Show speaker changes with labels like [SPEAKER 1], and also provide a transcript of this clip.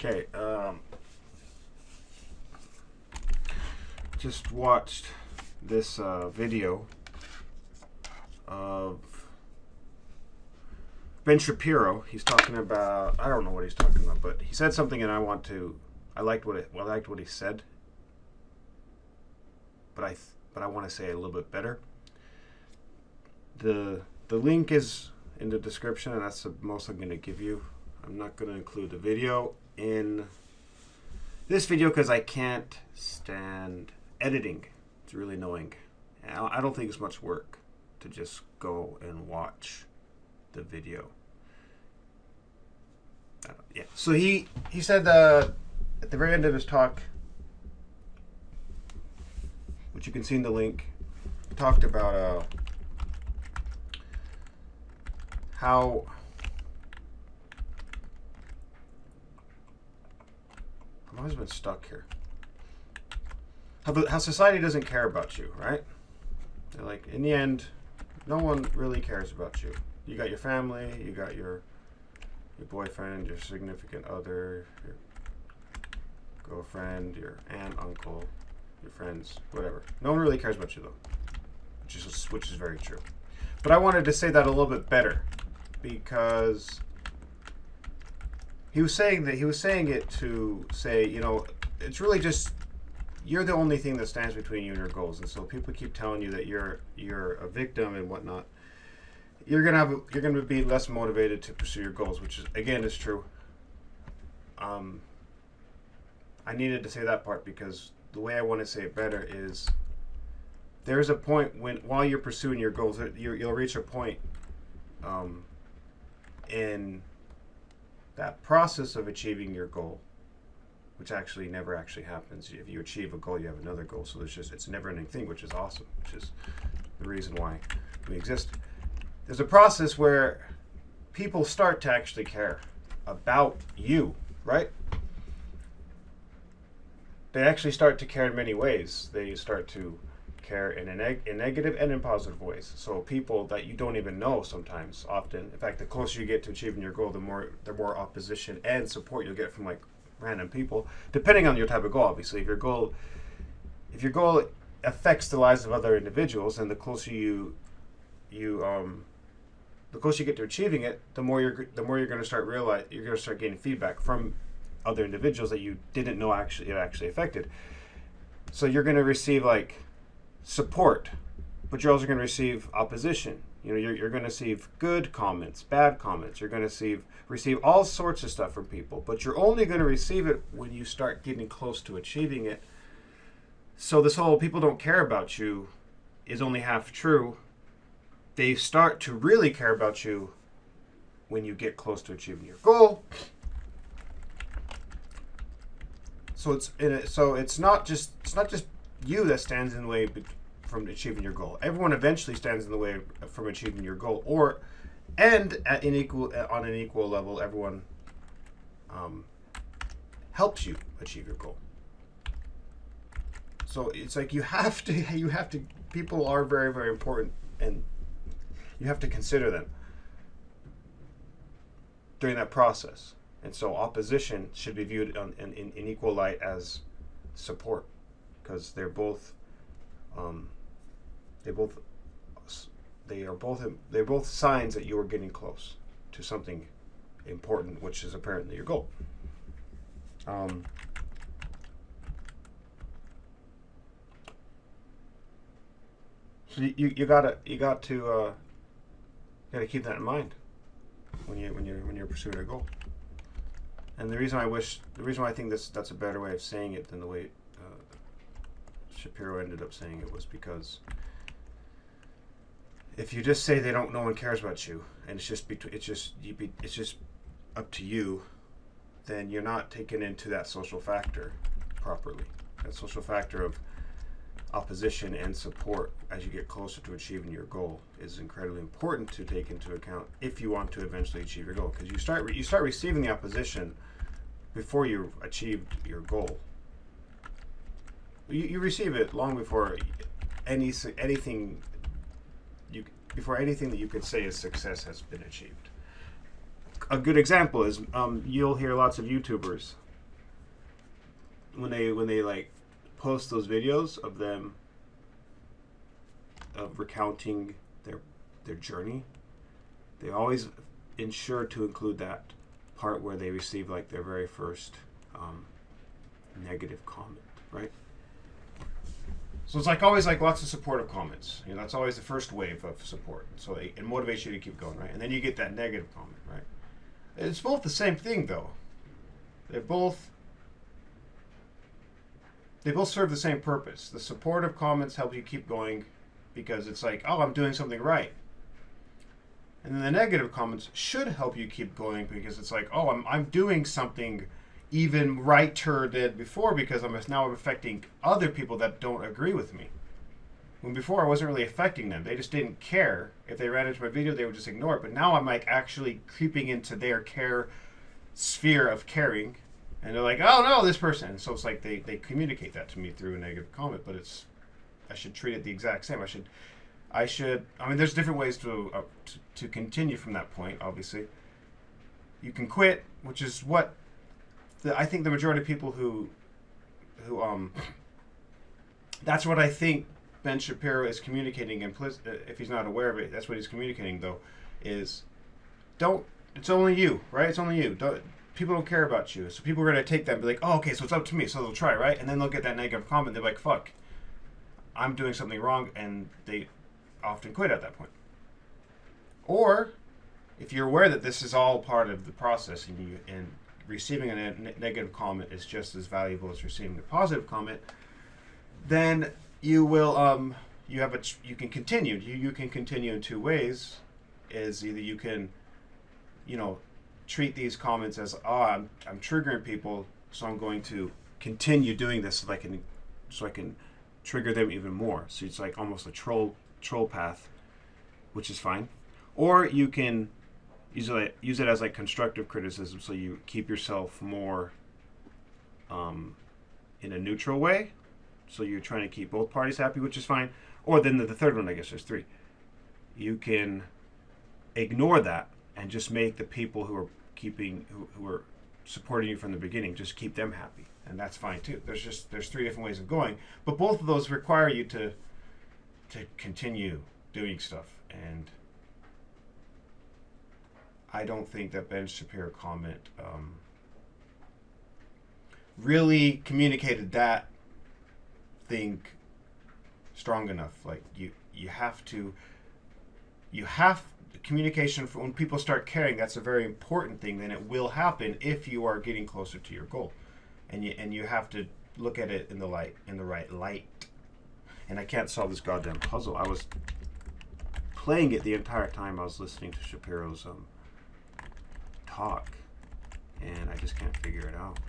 [SPEAKER 1] Okay, just watched this video of Ben Shapiro. He's talking about, I don't know what he's talking about, but he said something, and I liked what he said, but I want to say it a little bit better. The link is in the description, and that's the most I'm going to give you. I'm not going to include the video in this video because I can't stand editing. It's really annoying. I don't think it's much work to just go and watch the video. Yeah. So he said at the very end of his talk, which you can see in the link, he talked about how I've always been stuck here. How society doesn't care about you, right? They're like, in the end, no one really cares about you. You got your family, you got your boyfriend, your significant other, your girlfriend, your aunt, uncle, your friends, whatever. No one really cares about you though, which is very true. But I wanted to say that a little bit better because he was saying it to say, it's really just you're the only thing that stands between you and your goals. And so people keep telling you that you're a victim and whatnot. You're gonna be less motivated to pursue your goals, which is again is true. I needed to say that part because the way I want to say it better is there's a point while you're pursuing your goals, you'll reach a point in that process of achieving your goal, which actually never actually happens. If you achieve a goal, you have another goal. So it's a never-ending thing, which is awesome, which is the reason why we exist. There's a process where people start to actually care about you, right? They actually start to care in many ways. They start to care in negative and in positive ways. So people that you don't even know sometimes, often, in fact, the closer you get to achieving your goal, the more opposition and support you'll get from like random people, depending on your type of goal. Obviously, if your goal affects the lives of other individuals, and the closer you get to achieving it, the more you're going to start getting feedback from other individuals that you didn't know it actually affected. So you're going to receive like support, but you're also going to receive opposition. You're going to receive good comments, bad comments. You're going to receive all sorts of stuff from people, but you're only going to receive it when you start getting close to achieving it. So this whole people don't care about you is only half true. They start to really care about you when you get close to achieving your goal. So it's not just you that stands in the way from achieving your goal. Everyone eventually stands in the way from achieving your goal, on an equal level, everyone helps you achieve your goal. So it's like you have to. People are very, very important, and you have to consider them during that process. And so opposition should be viewed in equal light as support, because they're both signs that you are getting close to something important, which is apparently your goal. So you gotta keep that in mind when you're pursuing a goal. And the reason why I think that's a better way of saying it than the way Shapiro ended up saying it was because if you just say no one cares about you, and it's just up to you, then you're not taken into that social factor properly. That social factor of opposition and support as you get closer to achieving your goal is incredibly important to take into account if you want to eventually achieve your goal, because you start receiving the opposition before you achieved your goal. You receive it long before anything that you could say is success has been achieved. A good example is you'll hear lots of YouTubers when they like post those videos of them of recounting their journey, they always ensure to include that part where they receive like their very first negative comment, right? So it's like always like lots of supportive comments. You know, that's always the first wave of support. So it motivates you to keep going, right? And then you get that negative comment, right? It's both the same thing, though. They both serve the same purpose. The supportive comments help you keep going because it's like, oh, I'm doing something right. And then the negative comments should help you keep going because it's like, oh, I'm doing something even righter than before because I'm affecting other people that don't agree with me. When before I wasn't really affecting them. They just didn't care. If they ran into my video, they would just ignore it. But now I'm like actually creeping into their care sphere of caring. And they're like, oh no, this person. And so it's like they communicate that to me through a negative comment, but I should treat it the exact same. I mean, there's different ways to continue from that point, obviously. You can quit, which is what I think the majority of people who that's what I think Ben Shapiro is communicating if he's not aware of it. That's what he's communicating, though, is it's only you, right? It's only you. People don't care about you. So people are going to take that and be like, oh, okay, so it's up to me. So they'll try, right? And then they'll get that negative comment. They're like, fuck, I'm doing something wrong. And they often quit at that point. Or if you're aware that this is all part of the process and receiving a negative comment is just as valuable as receiving a positive comment, then you will you can continue. You can continue in two ways. Is either you can, treat these comments as, I'm triggering people, so I'm going to continue doing this so I can trigger them even more. So it's like almost a troll path, which is fine. Or you can use it as like constructive criticism, so you keep yourself more in a neutral way. So you're trying to keep both parties happy, which is fine. Or then the third one, I guess there's three. You can ignore that and just make the people who are supporting you from the beginning, just keep them happy, and that's fine too. There's three different ways of going, but both of those require you to continue doing stuff. And I don't think that Ben Shapiro comment really communicated that thing strong enough. Like you have communication, for when people start caring, that's a very important thing. Then it will happen if you are getting closer to your goal, and you have to look at it in the right light. And I can't solve this goddamn puzzle. I was playing it the entire time I was listening to Shapiro's talk, and I just can't figure it out.